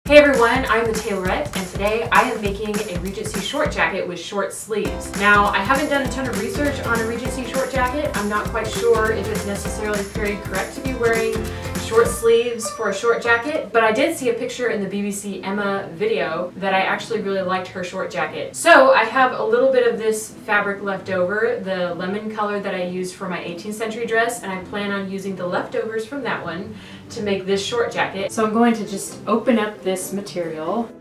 Hey everyone, I'm the Tailorette, and today I am making a Regency short jacket with short sleeves. Now, I haven't done a ton of research on a Regency short jacket. I'm not quite sure if it's necessarily very correct to be wearing short sleeves for a short jacket, but I did see a picture in the BBC Emma video that I actually really liked her short jacket. So I have a little bit of this fabric left over, the lemon color that I used for my 18th century dress, and I plan on using the leftovers from that one to make this short jacket. So I'm going to just open up this material.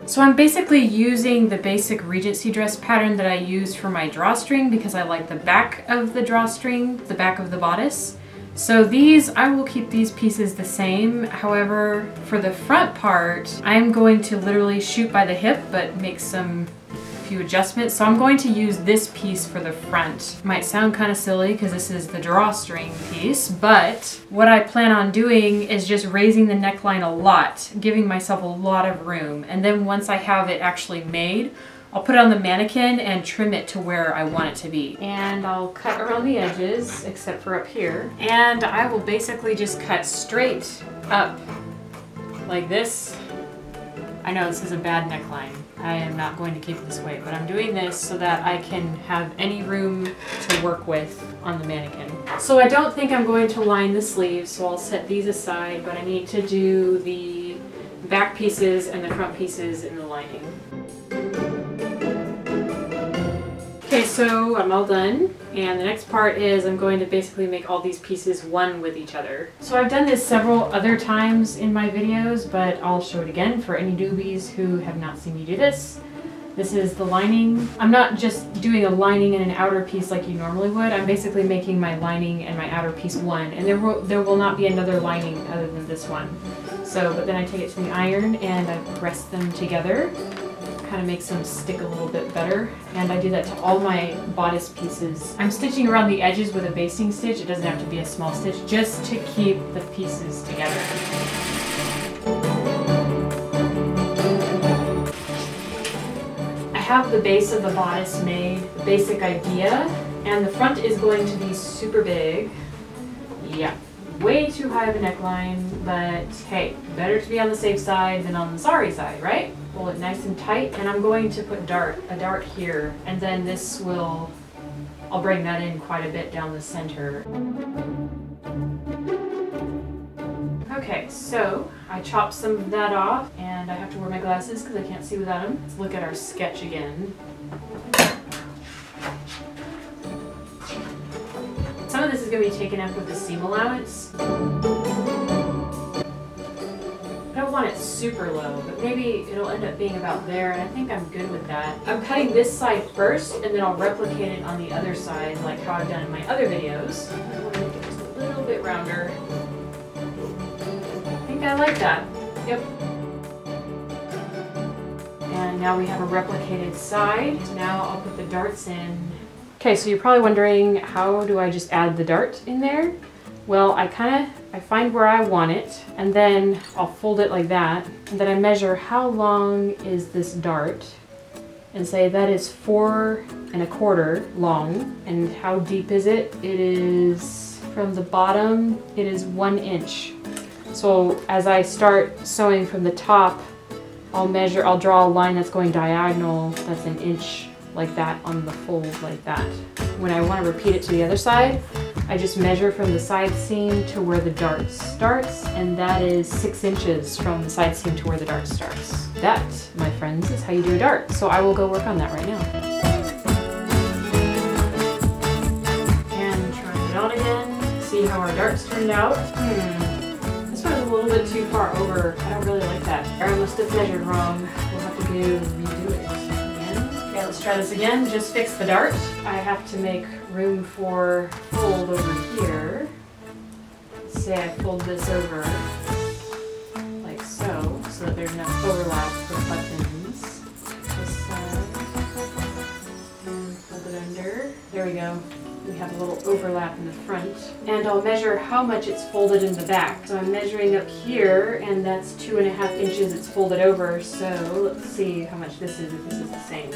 So I'm basically using the basic Regency dress pattern that I used for my drawstring because I like the back of the drawstring, the back of the bodice. So these, I will keep these pieces the same. However, for the front part, I'm going to literally shoot by the hip, but make some few adjustments. So I'm going to use this piece for the front. Might sound kind of silly because this is the drawstring piece, but what I plan on doing is just raising the neckline a lot, giving myself a lot of room. And then once I have it actually made, I'll put it on the mannequin and trim it to where I want it to be. And I'll cut around the edges, except for up here. And I will basically just cut straight up like this. I know this is a bad neckline. I am not going to keep it this way, but I'm doing this so that I can have any room to work with on the mannequin. So I don't think I'm going to line the sleeves, so I'll set these aside, but I need to do the back pieces and the front pieces in the lining. Okay, so I'm all done, and the next part is I'm going to basically make all these pieces one with each other. So I've done this several other times in my videos, but I'll show it again for any newbies who have not seen me do this. This is the lining. I'm not just doing a lining and an outer piece like you normally would. I'm basically making my lining and my outer piece one, and there will not be another lining other than this one. So, but then I take it to the iron and I press them together. Kind of makes them stick a little bit better, and I do that to all my bodice pieces. I'm stitching around the edges with a basting stitch. It doesn't have to be a small stitch, just to keep the pieces together. I have the base of the bodice made, the basic idea, and the front is going to be super big. Yeah, way too high of a neckline, but hey, better to be on the safe side than on the sorry side, right? Pull it nice and tight, and I'm going to put a dart here, and then this will, I'll bring that in quite a bit down the center. Okay, so I chopped some of that off, and I have to wear my glasses because I can't see without them. Let's look at our sketch again. Some of this is going to be taken up with the seam allowance. I don't want it super low, but maybe it'll end up being about there, and I think I'm good with that. I'm cutting this side first, and then I'll replicate it on the other side, like how I've done in my other videos. I want to make it just a little bit rounder. I think I like that. Yep. And now we have a replicated side. Now I'll put the darts in. Okay, so you're probably wondering, how do I just add the dart in there? Well, I find where I want it, and then I'll fold it like that, and then I measure how long is this dart, and say that is 4 1/4 long, and how deep is it? It is, from the bottom, it is 1 inch. So as I start sewing from the top, I'll draw a line that's going diagonal, that's 1 inch, like that on the fold, like that. When I want to repeat it to the other side, I just measure from the side seam to where the dart starts, and that is 6 inches from the side seam to where the dart starts. That, my friends, is how you do a dart. So I will go work on that right now. And trying it on again, see how our darts turned out. This one is a little bit too far over. I don't really like that. Or I must have measured wrong. We'll have to redo it again. Okay, let's try this again. Just fix the dart. I have to make room for fold over here. Say I fold this over like so that there's enough overlap for buttons. This side, and fold it under. There we go. We have a little overlap in the front. And I'll measure how much it's folded in the back. So I'm measuring up here, and that's 2 1/2 inches it's folded over. So let's see how much this is, if this is the same.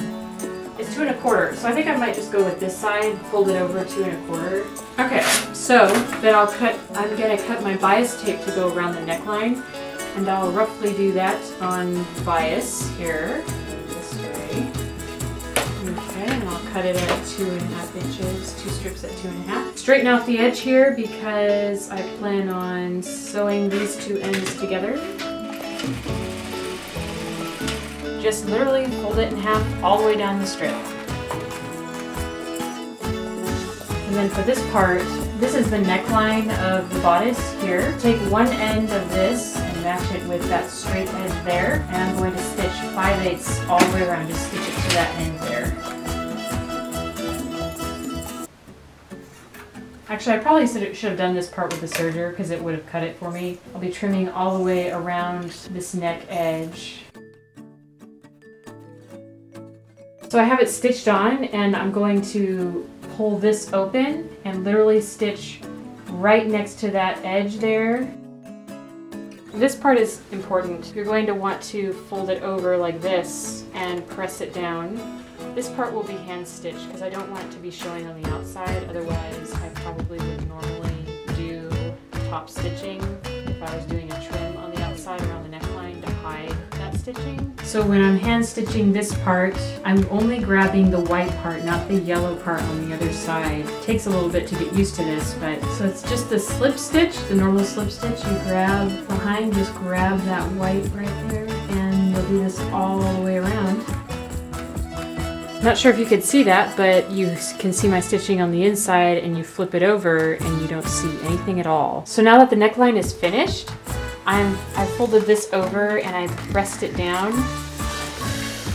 It's 2 1/4, so I think I might just go with this side, fold it over 2 1/4. Okay, so then I'm gonna cut my bias tape to go around the neckline, and I'll roughly do that on bias here, this way. Okay, and I'll cut it at 2 1/2 inches, 2 strips at 2 1/2. Straighten out the edge here because I plan on sewing these 2 ends together. Just literally fold it in half all the way down the strip. And then for this part, this is the neckline of the bodice here. Take one end of this and match it with that straight edge there. And I'm going to stitch 5/8 all the way around, just stitch it to that end there. Actually, I probably should have done this part with the serger because it would have cut it for me. I'll be trimming all the way around this neck edge. So I have it stitched on, and I'm going to pull this open and literally stitch right next to that edge there. This part is important. You're going to want to fold it over like this and press it down. This part will be hand stitched because I don't want it to be showing on the outside, otherwise I probably would normally do top stitching if I was doing a trim on the outside around the neckline to hide that stitching. So when I'm hand stitching this part, I'm only grabbing the white part, not the yellow part on the other side. It takes a little bit to get used to this, but so it's just the slip stitch, the normal slip stitch. You grab behind, just grab that white right there, and you'll do this all the way around. Not sure if you could see that, but you can see my stitching on the inside, and you flip it over and you don't see anything at all. So now that the neckline is finished, I folded this over and I pressed it down.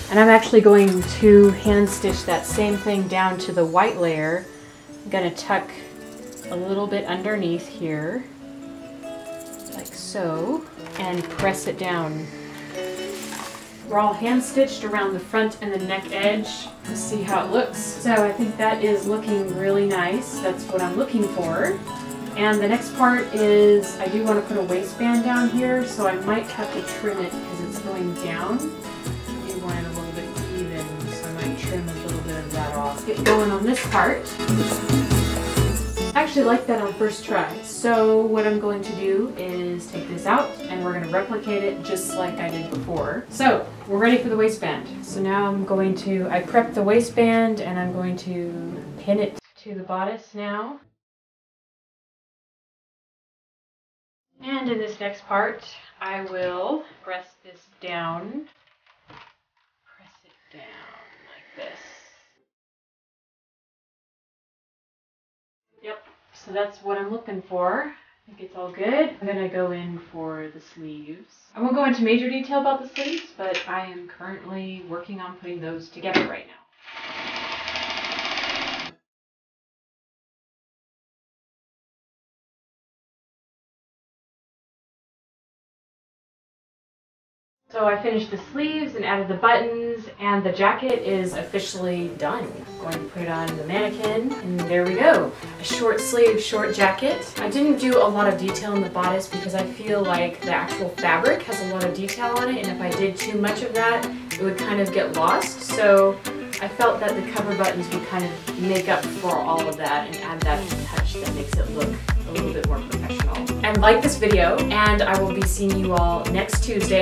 And I'm actually going to hand stitch that same thing down to the white layer. I'm gonna tuck a little bit underneath here, like so, and press it down. We're all hand stitched around the front and the neck edge. Let's see how it looks. So I think that is looking really nice. That's what I'm looking for. And the next part is, I do want to put a waistband down here, so I might have to trim it because it's going down. I do want it a little bit even, so I might trim a little bit of that off. Get going on this part. I actually like that on first try. So what I'm going to do is take this out and we're going to replicate it just like I did before. So we're ready for the waistband. So now I prepped the waistband and I'm going to pin it to the bodice now. And in this next part, I will press this down. Press it down like this. Yep, so that's what I'm looking for. I think it's all good. I'm gonna go in for the sleeves. I won't go into major detail about the sleeves, but I am currently working on putting those together right now. So I finished the sleeves and added the buttons, and the jacket is officially done. I'm going to put it on the mannequin, and there we go. A short sleeve, short jacket. I didn't do a lot of detail in the bodice because I feel like the actual fabric has a lot of detail on it, and if I did too much of that, it would kind of get lost. So I felt that the cover buttons would kind of make up for all of that and add that touch that makes it look a little bit more professional. And like this video, and I will be seeing you all next Tuesday.